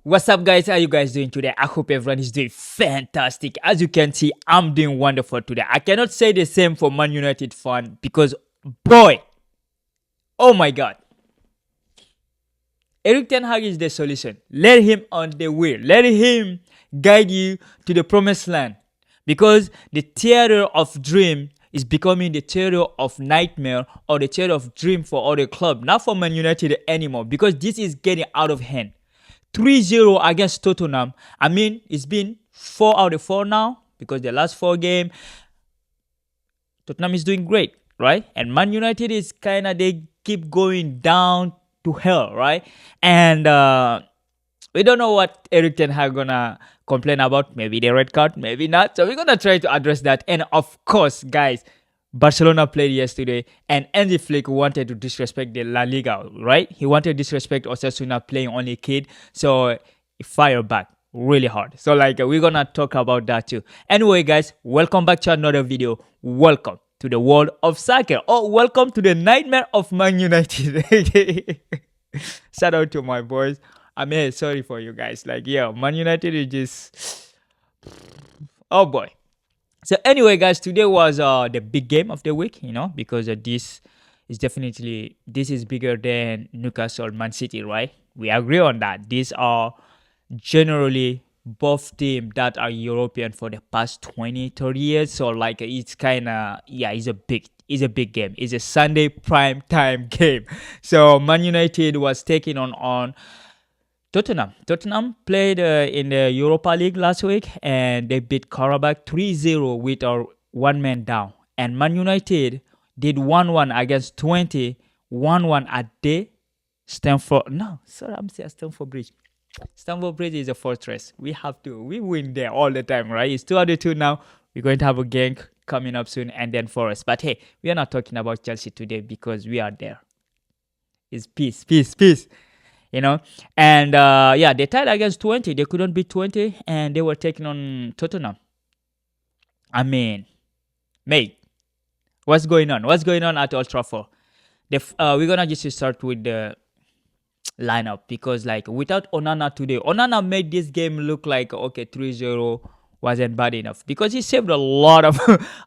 What's up, guys? How you guys doing today? I hope everyone is doing fantastic. As you can see, I'm doing wonderful today. I cannot say the same for Man United fan because, boy, oh my God, Eric Ten Hag is the solution. Let him on the wheel. Let him guide you to the promised land because the theater of dream is becoming the theater of nightmare or the theater of dream for other club, not for Man United anymore because this is getting out of hand. 3-0 against Tottenham. I mean, it's been 4 out of 4 now because the last 4 game, Tottenham is doing great, right? And Man United is kind of, they keep going down to hell, right? And we don't know what Eric Ten Hag gonna complain about. Maybe the red card, maybe not. So we're gonna try to address that. And of course, guys, Barcelona played yesterday, and Andy Flick wanted to disrespect the La Liga, right? He wanted to disrespect Osasuna playing only kid, so he fired back really hard. So we're gonna talk about that too. Anyway, guys, welcome back to another video. Welcome to the world of soccer. Oh, welcome to the nightmare of Man United. Shout out to my boys. I'm here. Sorry for you guys. Man United is just, oh boy. So anyway, guys, today was the big game of the week, because this is bigger than Newcastle, Man City, right? We agree on that. These are generally both teams that are European for the past 20, 30 years. So it's kind of, it's a big game. It's a Sunday prime time game. So Man United was taking on Tottenham. Tottenham played in the Europa League last week and they beat Karabakh 3-0 with a one man down. And Man United did 1-1 against 20, 1-1 at the I'm saying Stamford Bridge. Stamford Bridge is a fortress. We win there all the time, right? It's 2-2 now. We're going to have a game coming up soon and then Forest. But hey, we are not talking about Chelsea today because we are there. It's peace, peace, peace. And they tied against 20. They couldn't beat 20 and they were taking on Tottenham. I mean, mate, what's going on at Old Trafford? We're gonna just start with the lineup because without Onana today, Onana made this game look like, okay, 3-0 wasn't bad enough because he saved a lot of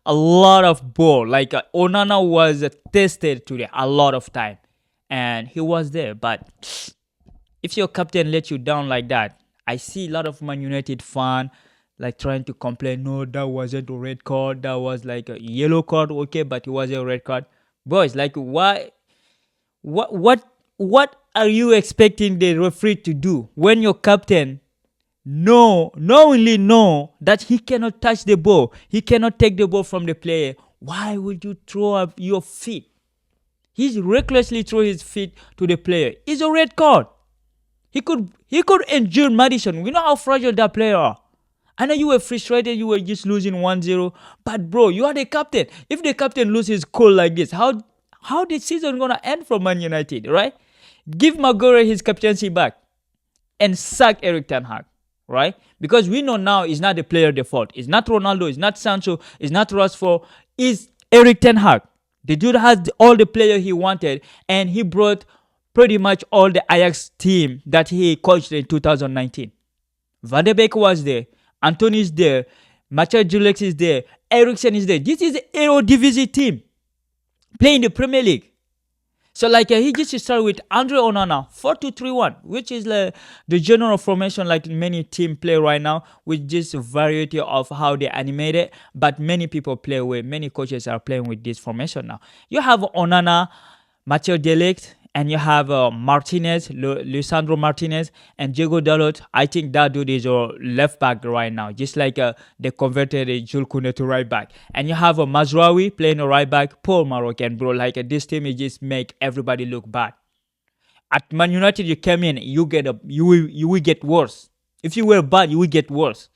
a lot of ball. Onana was tested today a lot of time and he was there, but if your captain let you down like that, I see a lot of Man United fan trying to complain. No, that wasn't a red card. That was a yellow card. Okay, but it was a red card. Boys, why? What are you expecting the referee to do when your captain knowingly know that he cannot touch the ball, he cannot take the ball from the player? Why would you throw up your feet? He's recklessly throw his feet to the player. It's a red card. He could injure Madison. We know how fragile that player are. I know you were frustrated, you were just losing 1-0. But bro, you are the captain. If the captain loses cool like this, how the season gonna end for Man United, right? Give Maguire his captaincy back and sack Eric Ten Hag, right? Because we know now it's not the player default. It's not Ronaldo, it's not Sancho, it's not Rashford, it's Eric Ten Hag. The dude has all the player he wanted and he brought pretty much all the Ajax team that he coached in 2019. Van de Beek was there. Anthony is there. Mathieu Julex is there. Eriksen is there. This is the Eredivisie team playing the Premier League. So he just started with Andre Onana 4-2-3-1, which is the general formation many teams play right now, with just a variety of how they animate it. But many people play with, many coaches are playing with this formation now. You have Onana, Mathieu Delect, and you have Martinez, Lisandro Martinez, and Diego Dalot. I think that dude is your left back right now, just they converted Jules Koundé to right back. And you have Mazraoui playing a right back, Paul Moroccan, bro. This team is just make everybody look bad. At Man United, you came in, you will get worse. If you were bad, you will get worse.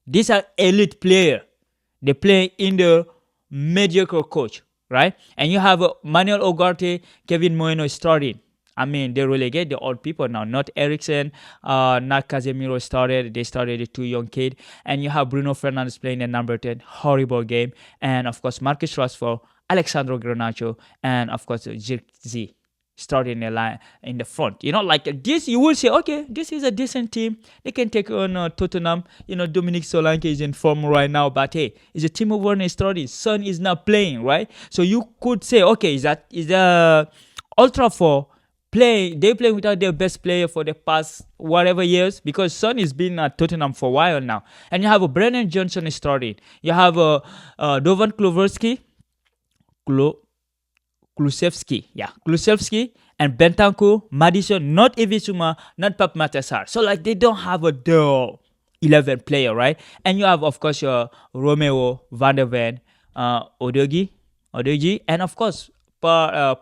These are elite players. They play in the mediocre coach. Right? And you have Manuel Ugarte, Kevin Moreno starting. I mean, they relegate the old people now. Not Eriksen, not Casemiro started. They started the 2 young kid. And you have Bruno Fernandes playing the number 10. Horrible game. And of course, Marcus Rashford, Alexandro Garnacho, and of course, Zirkzee. starting the line in the front. Like this, you will say, okay, this is a decent team. They can take on Tottenham. Dominic Solanke is in form right now, but hey, it's a team of one starting. Son is not playing, right? So you could say, okay, is Ultra for play? They play without their best player for the past whatever years, because Son has been at Tottenham for a while now, and you have a Brennan Johnson starting. You have a Dovan Kloversky. Kulusevski, and Bentancur, Madison, not Ivisuma, not Pap Matasar. So like they don't have a dual 11 player, right? And you have of course your Romeo, Van der Ven, Odogi, and of course Pablo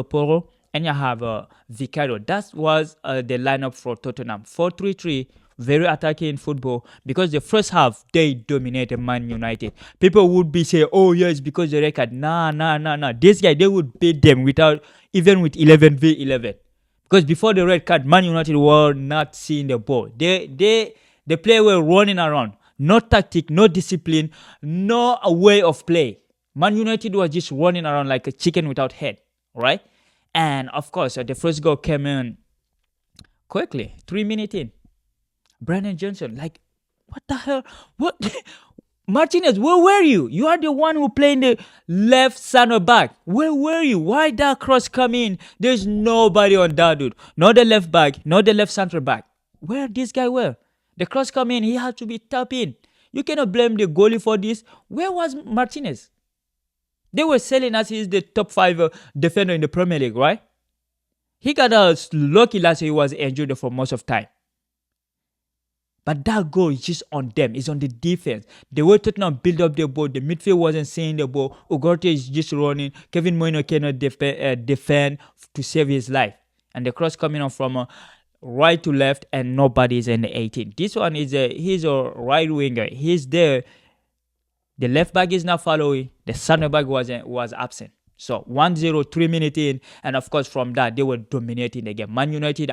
Porro, and you have Vicario. That was the lineup for Tottenham. 4-3-3, very attacking football, because the first half they dominated Man United. People would be saying, oh yeah, it's because the record. Nah. This guy, they would beat them even with 11v11. Because before the red card, Man United were not seeing the ball. The player were running around. No tactic, no discipline, no way of play. Man United was just running around like a chicken without head, right? And of course, the first goal came in quickly, 3 minutes in. Brandon Johnson, like, what the hell? What? Martinez, where were you? You are the one who played the left center back. Where were you? Why that cross come in? There's nobody on that dude. Not the left back, not the left center back. Where this guy were? The cross come in, he had to be tapped in. You cannot blame the goalie for this. Where was Martinez? They were selling us he's the top 5 defender in the Premier League, right? He got lucky last year he was injured for most of time. But that goal is just on them. It's on the defense. The way Tottenham build up the ball, the midfield wasn't seeing the ball. Ugarte is just running. Kevin Moino cannot defend to save his life. And the cross coming on from right to left, and nobody is in the 18. This one is he's a right winger. He's there. The left back is not following. The center back was absent. So 1-0, 3 minutes in, and of course from that they were dominating the game. Man United,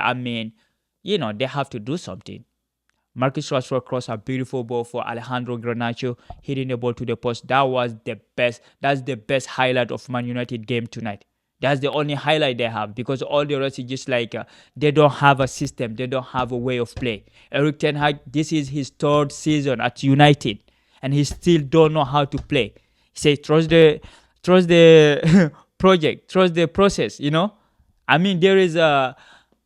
they have to do something. Marcus Rashford crossed a beautiful ball for Alejandro Garnacho, hitting the ball to the post. That was the best. That's the best highlight of Man United game tonight. That's the only highlight they have, because all the rest is just like they don't have a system. They don't have a way of play. Eric Ten Hag, this is his 3rd season at United, and he still don't know how to play. He says trust the project, trust the process. There is a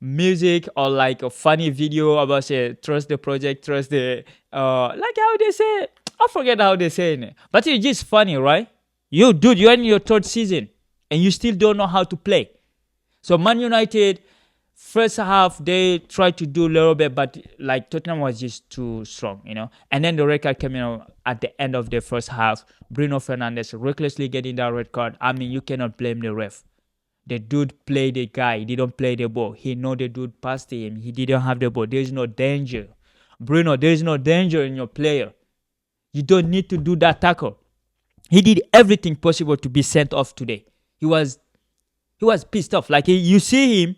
music or like a funny video about say trust the project, trust the like how they say, I forget how they say it, but it's just funny, right? You're in your 3rd season and you still don't know how to play. So Man United first half they tried to do a little bit, but like Tottenham was just too strong, and then the red card came in at the end of the first half. Bruno Fernandes recklessly getting that red card. You cannot blame the ref. The dude played the guy. He didn't play the ball. He know the dude passed him. He didn't have the ball. There is no danger. Bruno, there is no danger in your player. You don't need to do that tackle. He did everything possible to be sent off today. He was pissed off. Like you see him,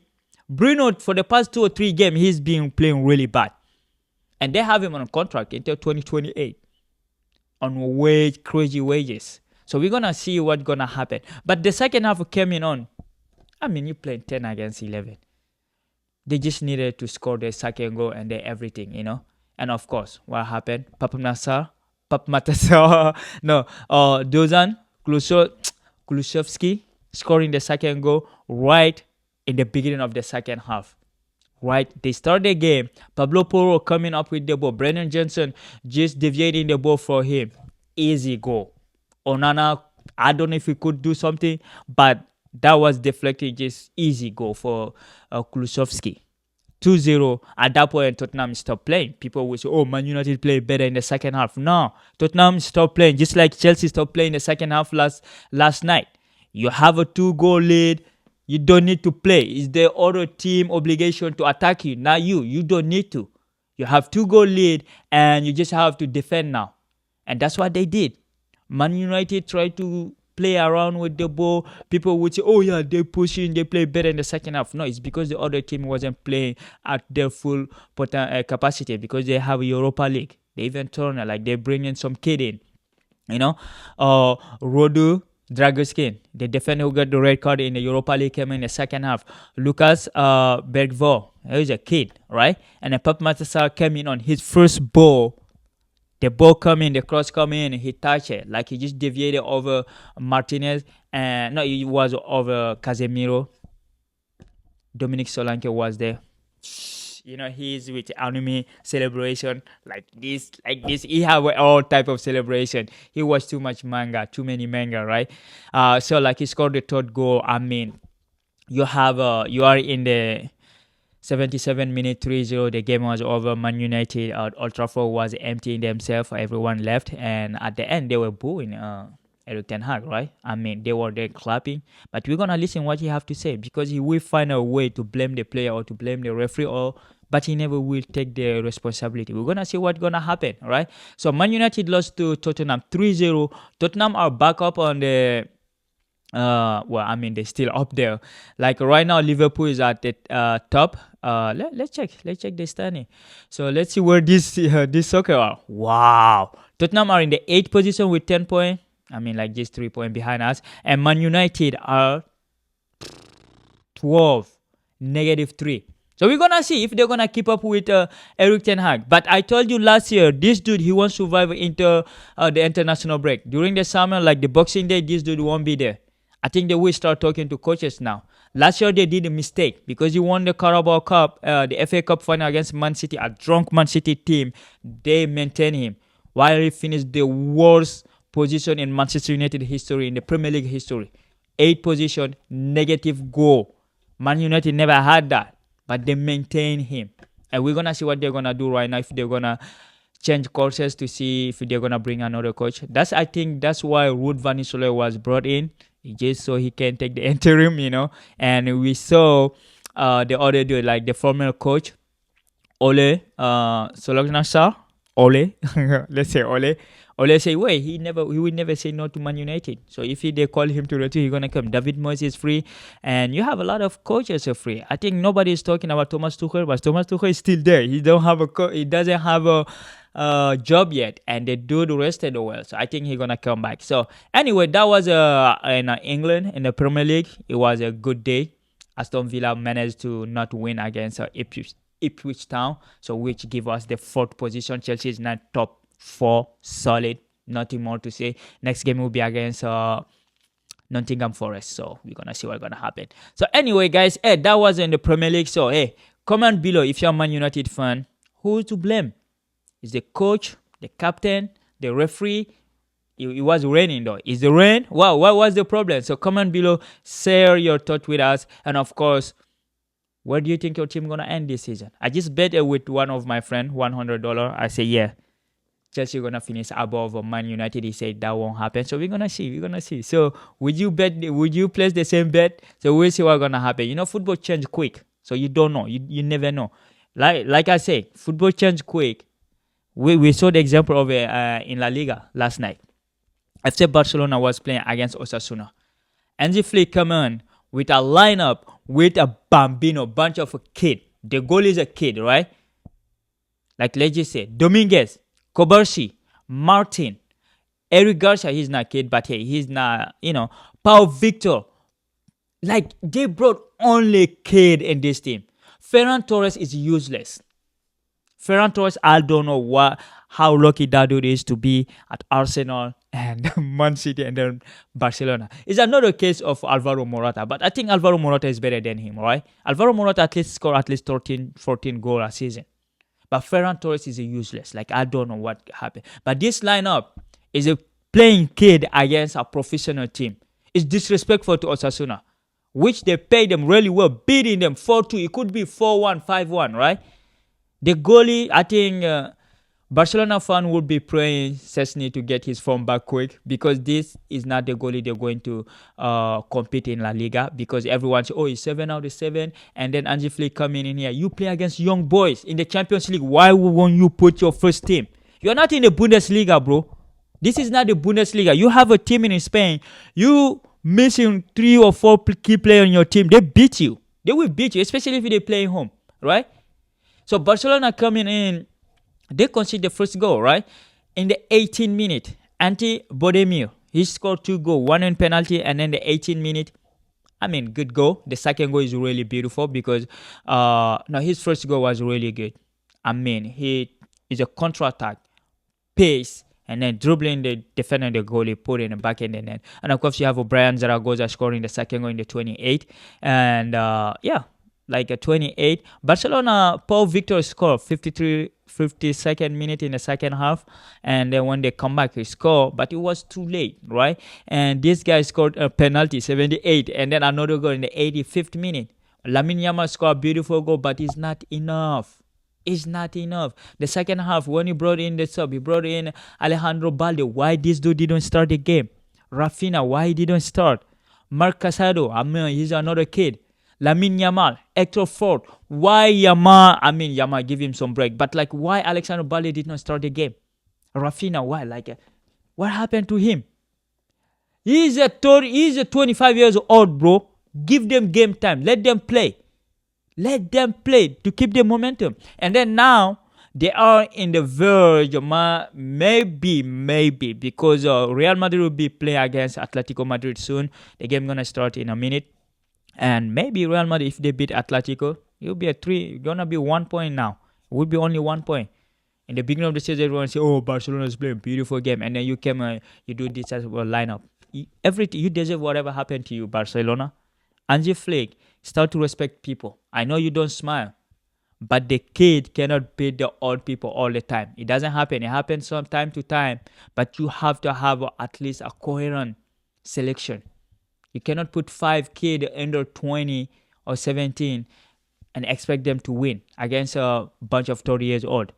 Bruno, for the past 2 or 3 games, he's been playing really bad. And they have him on a contract until 2028 on crazy wages. So we're going to see what's going to happen. But the second half came in on. You playing 10 against 11. They just needed to score their second goal and their everything, And of course, what happened? Dozan Kulusevski scoring the second goal right in the beginning of the second half. Right, they start the game. Pablo Porro coming up with the ball. Brennan Johnson just deviating the ball for him. Easy goal. Onana, I don't know if he could do something, but that was deflected, just easy goal for Kulusevski. 2-0. At that point, Tottenham stopped playing. People will say, oh, Man United played better in the second half. No, Tottenham stopped playing, just like Chelsea stopped playing the second half last night. You have a 2-goal lead. You don't need to play. It's the other team obligation to attack you, not you. You don't need to. You have 2-goal lead, and you just have to defend now. And that's what they did. Man United tried to play around with the ball. People would say, oh yeah, they're pushing, they play better in the second half. No, it's because the other team wasn't playing at their full capacity, because they have a Europa League. They even turn like they bring in some kid in. Rodu, Dragoskin, the defender who got the red card in the Europa League, came in the second half. Lucas Bergvo, he was a kid, right? And then Pep Matasar came in on his first ball. The ball come in, the cross come in, he touched it. Like he just deviated over Martinez. And no, it was over Casemiro. Dominic Solanke was there. He's with anime celebration like this. He have all type of celebration. He watched too many manga, right? So like he scored the third goal. I mean, you are in the 77-minute 3-0. The game was over. Man United at Old Trafford was emptying themselves. Everyone left, and at the end they were booing Eric Ten Hag, right? I mean, they were there clapping. But we're gonna listen what he have to say, because he will find a way to blame the player or to blame the referee, but he never will take the responsibility. We're gonna see what's gonna happen, right? So Man United lost to Tottenham 3-0. Tottenham are back up on the they're still up there. Like right now, Liverpool is at the top. Let's check the standing. So let's see where this soccer are. Wow, Tottenham are in the 8th position with 10 points. I mean, like just 3 points behind us. And Man United are 12, -3. So we're gonna see if they're gonna keep up with Eric Ten Hag. But I told you last year, this dude, he won't survive into the international break. During the summer, like the Boxing Day, this dude won't be there. I think they will start talking to coaches now. Last year they did a mistake because he won the Carabao Cup, the FA Cup final against Man City, a drunk Man City team. They maintained him while he finished the worst position in Manchester United history, in the Premier League history. 8th position, negative goal. Man United never had that, but they maintain him. And we're going to see what they're going to do right now, if they're going to change courses to see if they're going to bring another coach. I think that's why Ruud van Nistelrooy was brought in, just so he can take the interim, And we saw the other dude, like the former coach, Ole Solskjaer. Ole, let's say Ole. Ole say, wait, he will never say no to Man United. So if they call him to return, he's gonna come. David Moyes is free, and you have a lot of coaches who are free. I think nobody is talking about Thomas Tuchel, but Thomas Tuchel is still there. He doesn't have a job yet, and the dude rested well. So I think he's gonna come back. So anyway, that was in England in the Premier League. It was a good day. Aston Villa managed to not win against Ipswich Town, so which give us the 4th position. Chelsea is not top 4, solid, nothing more to say. Next game will be against Nottingham Forest, so we're gonna see what's gonna happen. So anyway, guys, that was in the Premier League. So comment below if you're a Man United fan, who to blame? Is the coach, the captain, the referee? It was raining though. Is the rain? Wow, what was the problem? So comment below, share your thoughts with us, and of course, where do you think your team gonna end this season? I just bet with one of my friend $100. I say, yeah, Chelsea gonna finish above Man United. He said that won't happen. So we're gonna see. So would you place the same bet? So we'll see what's gonna happen. Football change quick, so you don't know. You never know. Like I say, football change quick. We saw the example of it in La Liga last night. FC Barcelona was playing against Osasuna. Hansi Flick come on with a lineup with a bambino, bunch of a kid. The goal is a kid, right? Like let's just say Dominguez, Kobarsi, Martin, Eric Garcia. He's not a kid, but hey, he's not, Pau Victor. Like they brought only kid in this team. Ferran Torres is useless. Ferran Torres, I don't know how lucky that dude is to be at Arsenal and Man City and then Barcelona. It's another case of Alvaro Morata, but I think Alvaro Morata is better than him, right? Alvaro Morata at least score 13, 14 goals a season. But Ferran Torres is useless. Like, I don't know what happened. But this lineup is a playing kid against a professional team. It's disrespectful to Osasuna, which they paid them really well, beating them 4-2. It could be 4-1, 5-1, right? The goalie, I think Barcelona fan would be praying Szczesny to get his form back quick, because this is not the goalie they're going to compete in La Liga, because everyone says, oh, he's 7 out of 7, and then Hansi Flick coming in here. You play against young boys in the Champions League. Why won't you put your first team? You're not in the Bundesliga, bro. This is not the Bundesliga. You have a team in Spain. You missing 3 or 4 key players on your team. They beat you. They will beat you, especially if they play home, right? So Barcelona coming in, they conceded the first goal, right? In the 18th minute, Ante Bodemir, He scored 2 goals, one in penalty, and then the 18 minute. I mean, good goal. The second goal is really beautiful because no, his first goal was really good. I mean, he is a counter attack, pace, and then dribbling the defender, the goalie, put in the back end, and then, and of course you have Brian Zaragoza scoring the second goal in the 28th, and yeah, like a 28. Barcelona, Paul Victor scored 52nd minute in the second half, and then when they come back, he scored, but it was too late, right? And this guy scored a penalty 78, and then another goal in the 85th minute. Lamine Yamal scored a beautiful goal, but it's not enough. It's not enough. The second half, when he brought in the sub, he brought in Alejandro Balde. Why this dude didn't start the game? Rafinha, why he didn't start? Marc Casado, I mean, he's another kid. Lamine Yamal, Hector Ford. Why Yamal? I mean, Yamal, give him some break. But like, why Alexander Balde did not start the game? Rafinha, why? Like, what happened to him? He's a 25 years old, bro. Give them game time. Let them play. Let them play to keep the momentum. And then now they are in the verge, maybe, because Real Madrid will be playing against Atletico Madrid soon. The game gonna start in a minute. And maybe Real Madrid, if they beat Atletico, it'll be gonna be 1 point now. It will be only 1 point. In the beginning of the season, everyone say, "Oh, Barcelona is playing a beautiful game," and then you came, you do this as well lineup. Everything you deserve, whatever happened to you, Barcelona. Angie Flick, start to respect people. I know you don't smile, but the kid cannot beat the old people all the time. It doesn't happen. It happens from time to time, but you have to have at least a coherent selection. You cannot put 5 kids under 20 or 17 and expect them to win against a bunch of 30 years old.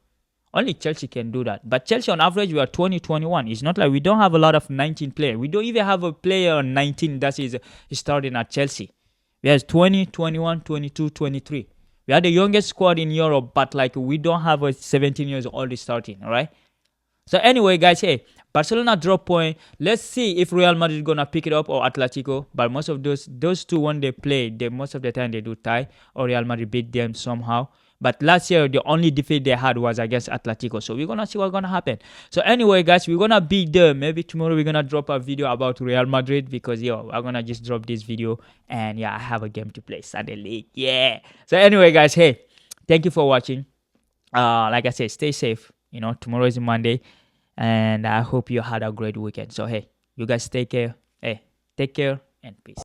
Only Chelsea can do that. But Chelsea, on average, we are 20, 21. It's not like we don't have a lot of 19 players. We don't even have a player on 19 that is starting at Chelsea. We have 20, 21, 22, 23. We are the youngest squad in Europe, but like we don't have a 17 years old starting, all right? So anyway, guys, hey, Barcelona drop point. Let's see if Real Madrid gonna pick it up or Atletico. But most of those two, when they play, most of the time they do tie or Real Madrid beat them somehow. But last year, the only defeat they had was against Atletico. So we're going to see what's going to happen. So anyway, guys, we're going to be there. Maybe tomorrow we're going to drop a video about Real Madrid because, I'm going to just drop this video. And, I have a game to play, Sunday League. Yeah. So anyway, guys, hey, thank you for watching. Like I said, stay safe. Tomorrow is Monday. And I hope you had a great weekend. So, hey, you guys take care. Hey, take care and peace.